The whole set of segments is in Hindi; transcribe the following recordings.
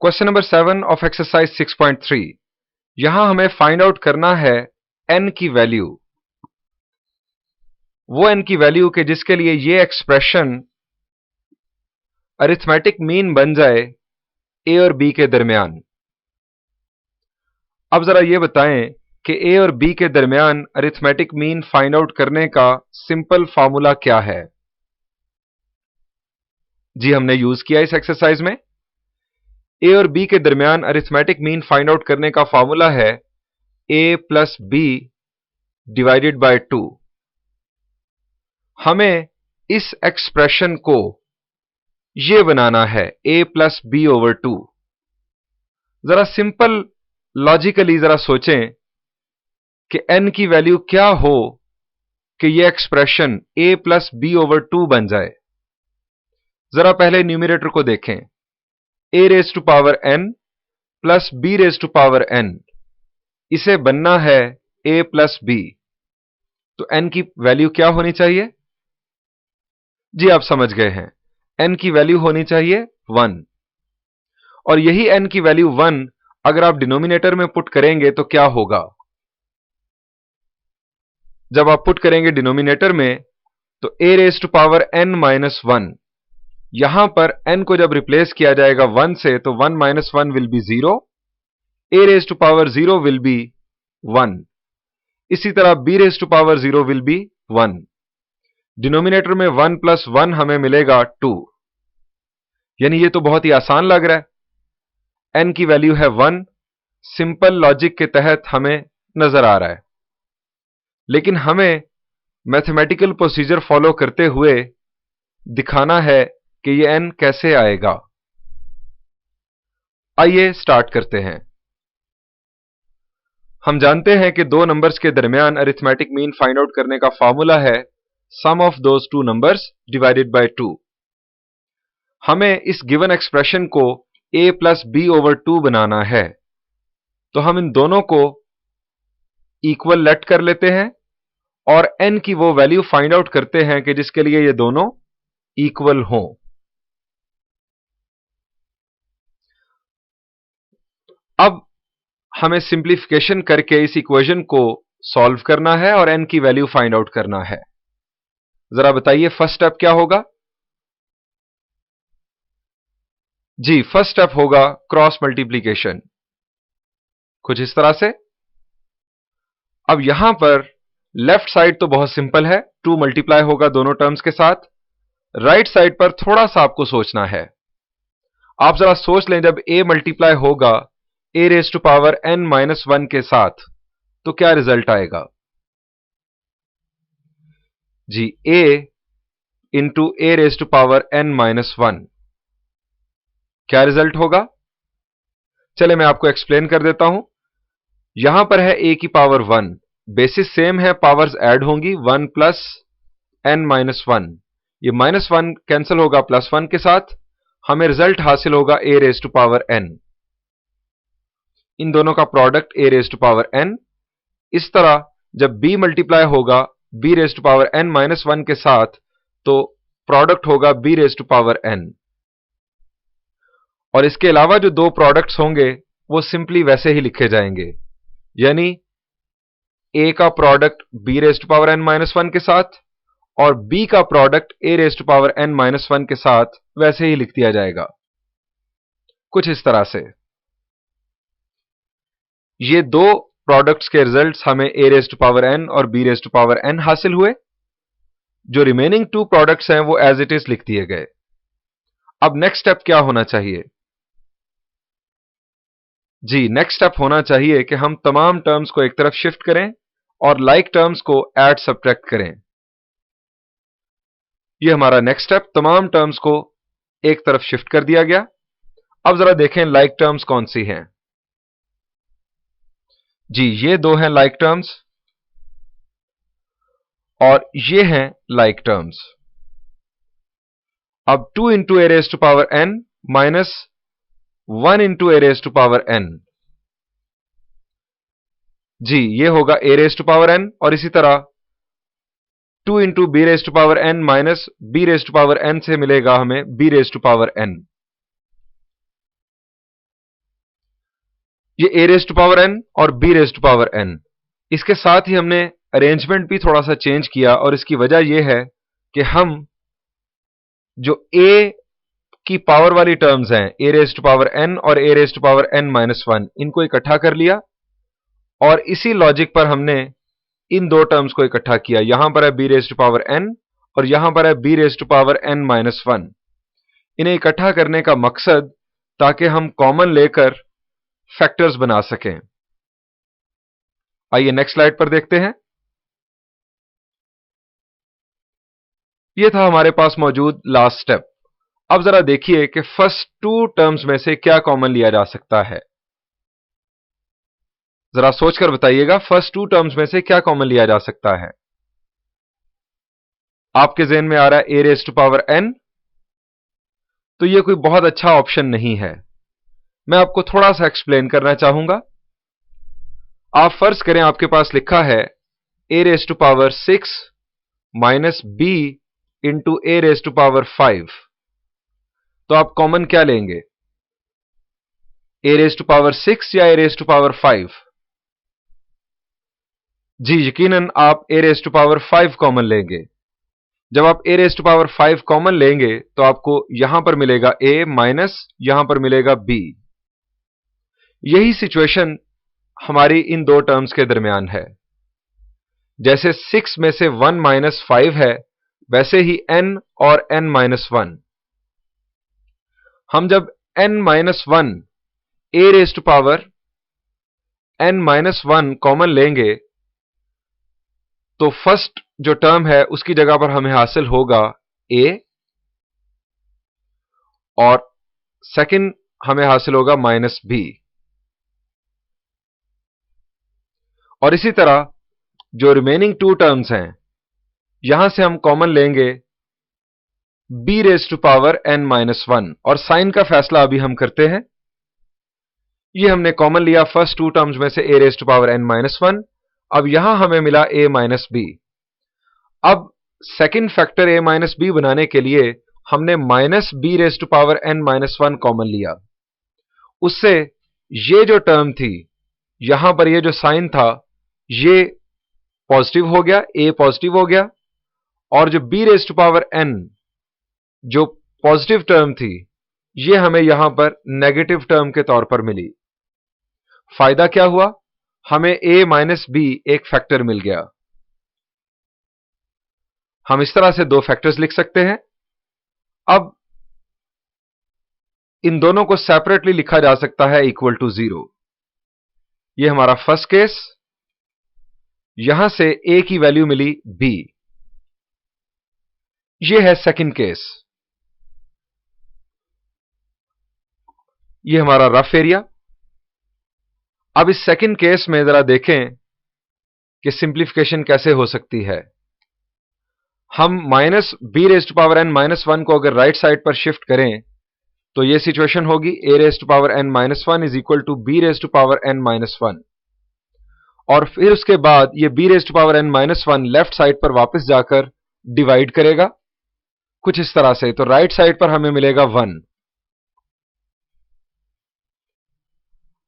Question number 7 of exercise 6.3। यहां हमें फाइंड आउट करना है n की वैल्यू, वो n की वैल्यू के जिसके लिए ये एक्सप्रेशन अरिथमेटिक मीन बन जाए a और b के दरमियान। अब जरा ये बताएं कि a और b के दरमियान अरिथमेटिक मीन फाइंड आउट करने का सिंपल फॉर्मूला क्या है। जी हमने यूज किया इस एक्सरसाइज में। a और b के दरमियान अरिथमेटिक मीन फाइंड आउट करने का फॉर्मूला है a plus b divided by 2। हमें इस एक्सप्रेशन को ये बनाना है a प्लस b ओवर 2। जरा सिंपल लॉजिकली जरा सोचें कि n की वैल्यू क्या हो कि ये expression a plus b over 2 बन जाए। जरा पहले न्यूमरेटर को देखें, a raise to power n plus b raise to power n, इसे बनना है a प्लस b। तो n की वैल्यू क्या होनी चाहिए? जी आप समझ गए हैं, n की वैल्यू होनी चाहिए 1। और यही n की वैल्यू 1 अगर आप डिनोमिनेटर में पुट करेंगे तो क्या होगा? जब आप पुट करेंगे डिनोमिनेटर में तो a raise to power n minus 1, यहां पर n को जब रिप्लेस किया जाएगा 1 से तो 1 minus 1 will be 0, a raise to power 0 will be 1। इसी तरह b raise to power 0 will be 1। Denominator में 1 प्लस 1 हमें मिलेगा 2। यानी ये तो बहुत ही आसान लग रहा है, n की वैल्यू है 1, सिंपल लॉजिक के तहत हमें नजर आ रहा है। लेकिन हमें मैथमेटिकल प्रोसीजर फॉलो करते हुए दिखाना है कि ये n कैसे आएगा। आइए स्टार्ट करते हैं। हम जानते हैं कि दो नंबर्स के दरमियान अरिथमेटिक मीन फाइंड आउट करने का फॉर्मूला है sum of those two numbers divided by 2। हमें इस गिवन एक्सप्रेशन को a प्लस b ओवर 2 बनाना है, तो हम इन दोनों को इक्वल लेट कर लेते हैं और n की वो वैल्यू फाइंड आउट करते हैं कि जिसके लिए ये दोनों इक्वल हों। अब हमें सिंप्लीफिकेशन करके इस इक्वेशन को सॉल्व करना है और n की वैल्यू फाइंड आउट करना है। जरा बताइए फर्स्ट स्टेप क्या होगा? जी फर्स्ट स्टेप होगा क्रॉस मल्टीप्लिकेशन, कुछ इस तरह से। अब यहां पर लेफ्ट साइड तो बहुत सिंपल है, 2 मल्टीप्लाई होगा दोनों टर्म्स के साथ। राइट साइड पर थोड़ा सा आपको सोचना है। आप जरा सोच लें, जब a मल्टीप्लाई होगा a raise to power n minus 1 के साथ तो क्या रिजल्ट आएगा? जी a into a raise to power n minus 1, क्या रिजल्ट होगा? चले मैं आपको एक्सप्लेन कर देता हूं। यहां पर है a की पावर 1, बेसिस सेम है, पावर्स ऐड होंगी 1 प्लस n माइनस 1। ये माइनस 1 कैंसिल होगा प्लस 1 के साथ, हमें रिजल्ट हासिल होगा a raise to power n। इन दोनों का product a raise to power n। इस तरह जब b मल्टीप्लाई होगा b raise to power n minus 1 के साथ तो प्रोडक्ट होगा b raise to power n। और इसके अलावा जो दो प्रोडक्ट्स होंगे वो सिंपली वैसे ही लिखे जाएंगे, यानी a का product b raise to power n minus 1 के साथ और b का product a raise to power n minus 1 के साथ वैसे ही लिख दिया जाएगा, कुछ इस तरह से। ये दो प्रोडक्ट्स के रिजल्ट्स हमें a raise to power n और b raise to power n हासिल हुए। जो रिमेनिंग 2 प्रोडक्ट्स हैं वो एज इट इज लिख दिए गए। अब नेक्स्ट स्टेप क्या होना चाहिए? जी नेक्स्ट स्टेप होना चाहिए कि हम तमाम टर्म्स को एक तरफ शिफ्ट करें और लाइक टर्म्स को ऐड सब्ट्रैक्ट करें। ये हमारा नेक्स्ट स्टेप, तमाम टर्म्स को एक तरफ शिफ्ट कर दिया गया। अब जरा देखें लाइक टर्म्स कौन सी हैं। जी ये दो हैं लाइक टर्म्स और ये हैं लाइक टर्म्स। अब 2 into a raise to power n minus 1 into a raise to power n, जी ये होगा a raise to power n। और इसी तरह 2 into b raise to power n minus b raise to power n से मिलेगा हमें b raise to power n। ये a raise to power n और b raise to power n। इसके साथ ही हमने अरेंजमेंट भी थोड़ा सा चेंज किया और इसकी वजह यह है कि हम जो a की पावर वाली टर्म्स हैं a raise to power n और a raise to power n minus 1, इनको इकट्ठा कर लिया और इसी लॉजिक पर हमने इन दो टर्म्स को इकट्ठा किया। यहां पर है b raise to power n और यहां पर है b raise to power n minus 1। इन्हें इकट्ठा करने का मकसद ताकि हम कॉमन लेकर फैक्टर्स बना सकें। आइए नेक्स्ट स्लाइड पर देखते हैं। यह था हमारे पास मौजूद लास्ट स्टेप। अब जरा देखिए कि फर्स्ट टू टर्म्स में से क्या कॉमन लिया जा सकता है। जरा सोचकर बताइएगा, फर्स्ट टू टर्म्स में से क्या कॉमन लिया जा सकता है। आपके ज़हन में आ रहा है a raise to power n, तो यह कोई बहुत अच्छा ऑप्शन नहीं है। मैं आपको थोड़ा सा एक्सप्लेन करना चाहूंगा। आप फर्ज करें आपके पास लिखा है a raise to power 6 minus b into a raise to power 5, तो आप कॉमन क्या लेंगे, a रेज़ टू पावर 6 या a रेज़ टू पावर 5? जी यकीनन आप a raise to power 5 common लेंगे। जब आप a raise to power 5 common लेंगे तो आपको यहां पर मिलेगा a माइनस यहां पर मिलेगा b। यही सिचुएशन हमारी इन दो टर्म्स के दरमियान है। जैसे 6 में से 1 माइनस 5 है, वैसे ही n और n माइनस 1। हम जब n minus 1 a raise to power n minus 1 common लेंगे तो फर्स्ट जो टर्म है उसकी जगह पर हमें हासिल होगा a और सेकंड हमें हासिल होगा माइनस b। और इसी तरह जो रिमेनिंग टू टर्म्स हैं यहां से हम कॉमन लेंगे b raise to power n minus 1 और साइन का फैसला अभी हम करते हैं। ये हमने कॉमन लिया फर्स्ट टू टर्म्स में से a raise to power n minus 1। अब यहां हमें मिला a माइनस b। अब second factor a minus b बनाने के लिए हमने minus b raise to power n minus 1 common लिया। उससे ये जो टर्म थी, यहां पर ये जो साइन था, ये पॉजिटिव हो गया, a पॉजिटिव हो गया और जो b raise to power n जो पॉजिटिव टर्म थी, ये हमें यहां पर नेगेटिव टर्म के तौर पर मिली। फायदा क्या हुआ, हमें a माइनस b एक फैक्टर मिल गया। हम इस तरह से दो फैक्टर्स लिख सकते हैं। अब इन दोनों को सेपरेटली लिखा जा सकता है इक्वल टू 0। यह हमारा फर्स्ट केस। यहां से a की वैल्यू मिली b। यह है सेकंड केस। यह हमारा रफ एरिया। अब इस सेकंड केस में जरा देखें कि सिंप्लीफिकेशन कैसे हो सकती है। हम minus b raise to power n minus 1 को अगर राइट साइड पर शिफ्ट करें तो यह सिचुएशन होगी a raise to power n minus 1 is equal to b raise to power n minus 1। और फिर उसके बाद यह b raise to power n minus 1 left side पर वापस जाकर डिवाइड करेगा कुछ इस तरह से, तो राइट साइड पर हमें मिलेगा 1।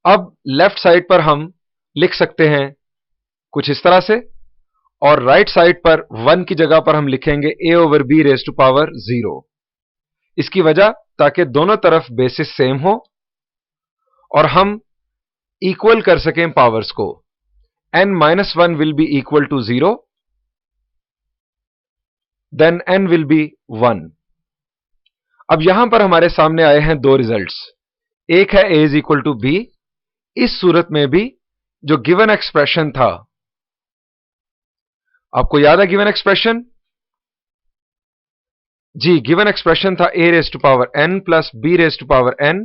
अब लेफ्ट साइड पर हम लिख सकते हैं कुछ इस तरह से और राइट साइड पर 1 की जगह पर हम लिखेंगे a over b raise to power 0। इसकी वजह ताकि दोनों तरफ बेसिस सेम हो और हम इक्वल कर सकें पावर्स को। n minus 1 will be equal to 0, then n will be 1। अब यहां पर हमारे सामने आए हैं दो रिजल्ट्स। एक है a is equal to b। इस सूरत में भी जो गिवन एक्सप्रेशन था, आपको याद है गिवन एक्सप्रेशन? जी, गिवन एक्सप्रेशन था a raise to power n plus b raise to power n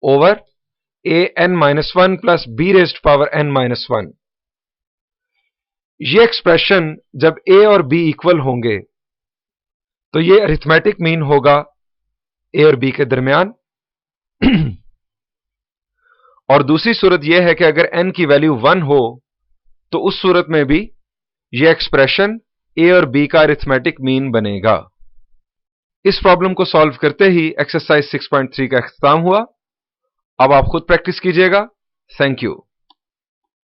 over a n minus 1 plus b raise to power n minus 1। ये एक्सप्रेशन जब a और b इक्वल होंगे तो ये अरिथमेटिक मीन होगा a और b के दरमियान। और दूसरी सूरत यह है कि अगर n की वैल्यू 1 हो तो उस सूरत में भी यह एक्सप्रेशन a और b का अरिथमेटिक मीन बनेगा। इस प्रॉब्लम को सॉल्व करते ही एक्सरसाइज 6.3 का इख्तिताम हुआ। अब आप खुद प्रैक्टिस कीजिएगा। Thank you.